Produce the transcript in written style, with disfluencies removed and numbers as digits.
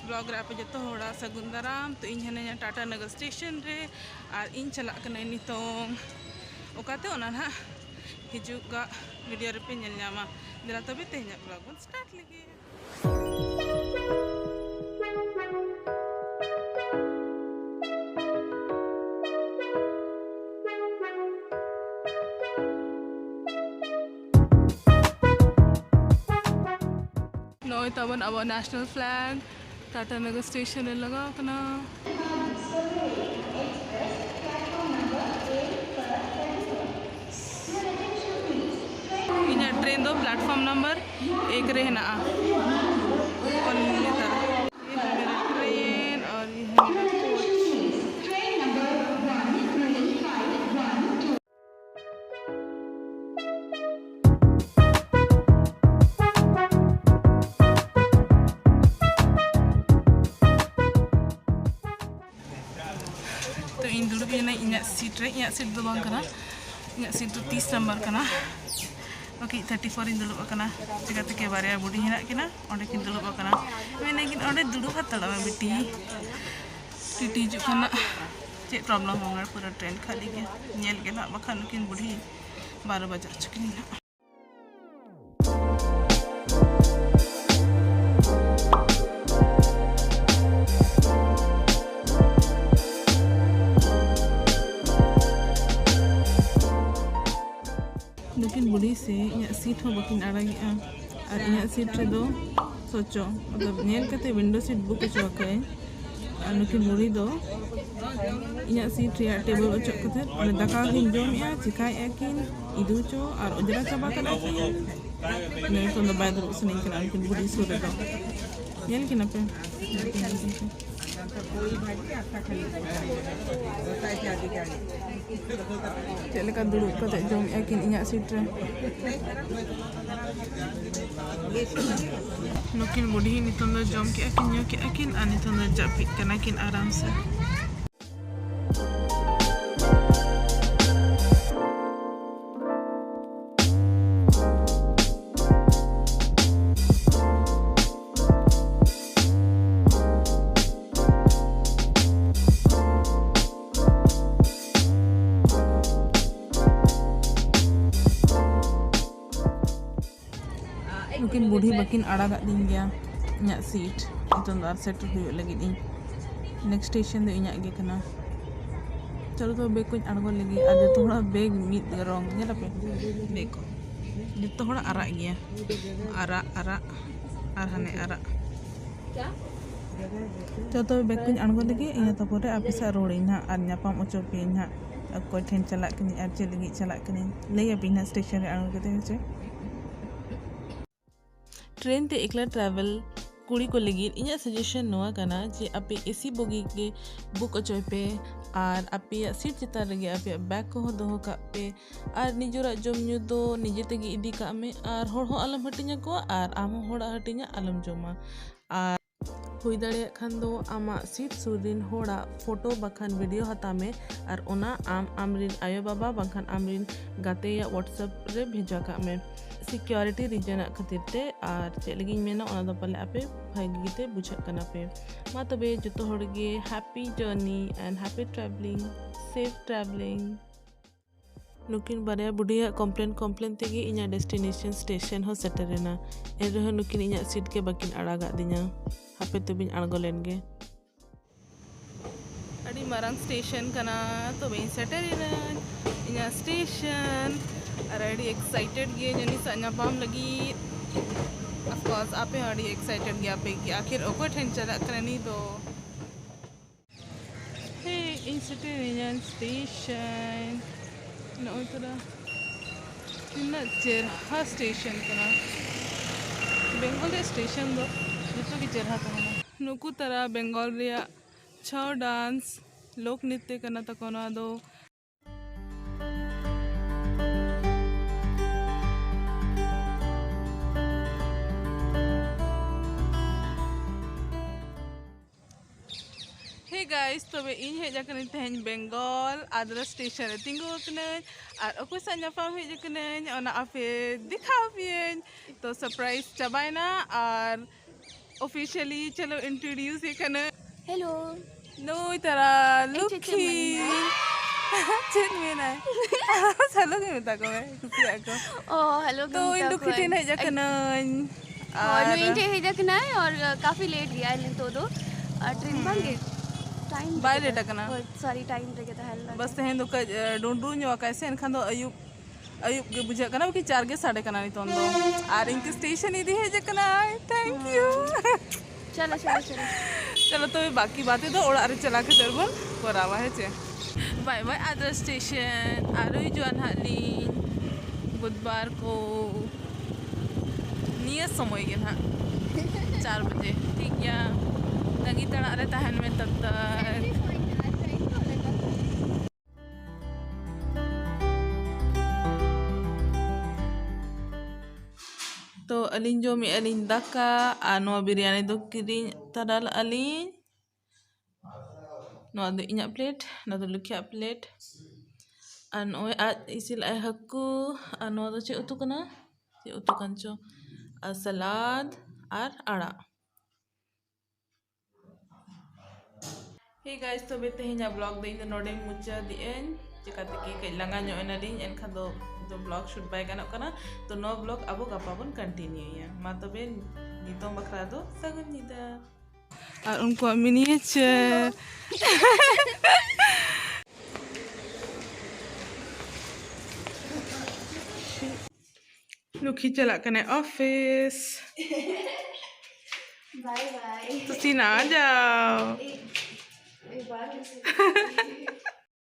blog रे पे जो होड़ा सगुन दाराम तो इन हने टाटा नगर स्टेशन रे और इन चला कने नितोंग ओकाते ओना ना हिजुगा वीडियो रे पे नेल ᱧᱟᱢᱟ दिला तबे तेहना ब्लॉग बन स्टार्ट लगे नॉय तबन अब नेशनल फ्लैग टाटा नगर स्टेशन लगा कना ᱤᱧᱟᱹᱜ ट्रेन दो प्लेटफॉर्म नंबर 1 रे हेना और ये है मेरा ट्रेन और ये है मेरा कोच ट्रेन नंबर 13512 तो इन दुड़ुब एना इᱧᱟᱹᱜ सीट रे इᱧᱟᱹᱜ सीट दो बांग कना इᱧᱟᱹᱜ सीट दो 30 नंबर कना ओके 34 इन दुड़ुब कना चिकाते के बारे बुढ़ी हेना किना ओंडे किन दुड़ुब कना मैंने किन ओंडे दुड़ुब हतड़ा में बिटी टीटी जो कना चे प्रॉब्लम होगा पूरा ट्रेन खाली के नेल के ना बखान किन बुढ़ी 12 बजे चुकी ना लेकिन बुढ़ी से इन सीट हो बकिन आड़ागी और इन सीट रे दो सोचो मतलब नेल कते विंडो सीट बुक चोके और नुकिन बुढ़ी दो इन सीट रे टेबल ओचो कते और दाका किन जोम या चिकाय किन इदु चो और उजरा चाबा कना किन ने तो बाय दो सुनी कना नुकिन बुढ़ी सुर दो नेल किन पे चलेका दुड़ुब कते जोम एकिन इᱧᱟᱹᱜ सीट रे नुकिन बुढ़ी नितों दो जोम के एकिन ᱧᱩ के एकिन आ नितों दो जापित कना किन आराम से नुकिन बुढ़ी बकिन आड़ागा दिन गया इᱧᱟᱹᱜ सीट नितों दो सेटल हुई लगी इन नेक्स्ट स्टेशन दो इᱧᱟᱹᱜ गे कना चलो तो बेग को अड़गो लगी और जो थोड़ा बेग मिद रंग नेला पे बेग को जो थोड़ा आरा गया आरा आरा और हने आरा चलो तो बेग को अड़गो लगी इन तपरे आपिसा रोड़ी ना और नापाम ओचो पे ना कोई ठेन चला कनी और चे लगी चला कनी लई अबिना स्टेशन रे अड़गो कते होचे ट्रेन ते एकला ट्रैवल कुड़ी को लगी इन सजेशन नोआ कना जे आपे एसी बोगी के बुक अचोय पे और आपे सीट चिता रगे आपे बैग को दोहो का पे और निजोरा जोम न्यू दो निजे तेगी इदी का में और होड़ हो आलम हटिnya को और आम होड़ा हटिnya आलम जोमा और हुई दाड़े खान दो आमा सीट सुरिन होड़ा फोटो बखान वीडियो हता में और ओना आम आमरिन आयो बाबा बखान आमरिन गाते या व्हाट्सएप रे भेजा का में सिक्योरिटी रीजन खातिर ते और चे लगी मेना ओना दो पले आपे भागी ते बुझा कना पे मा तबे जतो होड़गे happy journey and happy travelling safe travelling नुकिन बारे बुढ़िया कम्प्लेन तेगी इना डेस्टिनेशन स्टेशन हो सेटरेना एन रह नुकिन इना सीट के बकिन आड़ागा दिना हापे तबिन अड़गो लेनगे अड़ी मारंग स्टेशन कना तो बेन सेटरेना इना स्टेशन और अड़ी एक्साइटेड गे जनी सन्यापाम लगी ऑफ कोर्स आपे अड़ी एक्साइटेड गे आपे कि आखिर ओको ठेन चला करनी तो हे इन सेटरेना स्टेशन नो तोरा इना चेरहा स्टेशन कना बेंगल स्टेशन दो जतो की चेरहा तहना नुकु तरा बेंगल रिया छाव डांस लोक नृत्य कना तकोना दो गाइस तबे इन हेजा कने तेहन बेंगल आद्रा स्टेशन रे तिंगु कने और ओको सन्यापाम हेजा कने ओना आपे दिखाव पियन तो सरप्राइज चबायना और ऑफिशियली चलो इंट्रोड्यूस ये करना हेलो नोई तरा लुकी चेन में ना चलो के मता को मैं कुछ को ओ हेलो तो इन लुकी टेन है जकना और नो इंटे है जकना है और काफी लेट गया है तो दो ट्रेन बांगे टाइम बाय लेट करना सॉरी टाइम रे के हेल बस तेहन दो डोंडू ᱧᱚ कैसे एनखान दो अयुब के बुझा करना कि 4 गे साढ़े करना नितोन दो आर इनके स्टेशन इदी है जकना थैंक यू चलो चलो चलो चलो तो बाकी बातें तो ओड़ा रे चला के तरबन करावा है चे बाय बाय अदर स्टेशन आरो जुआन हाली बुधवार को निया समय के ना 4 बजे ठीक है लगी तड़ा रे तहन में तब तक तो अलिन जो मी अलिन दाका आनो बिरयानी दो किरिन तड़ाल अलिन नो दो इन्या प्लेट नो दो लुकिया plate an oi at isil ay hakku ano do che utu kana che utu kancho salad ar ara hey guys to bete hinya vlog de ina node mucha di en chekate ki kai langa nyo ena din en khado do vlog shoot bay ganok kana to no vlog abo gapabon continue ya ma to ben nitong bakra do sagun nida ar unko miniature Look, चला कने office by bye तो सीना आ जाओ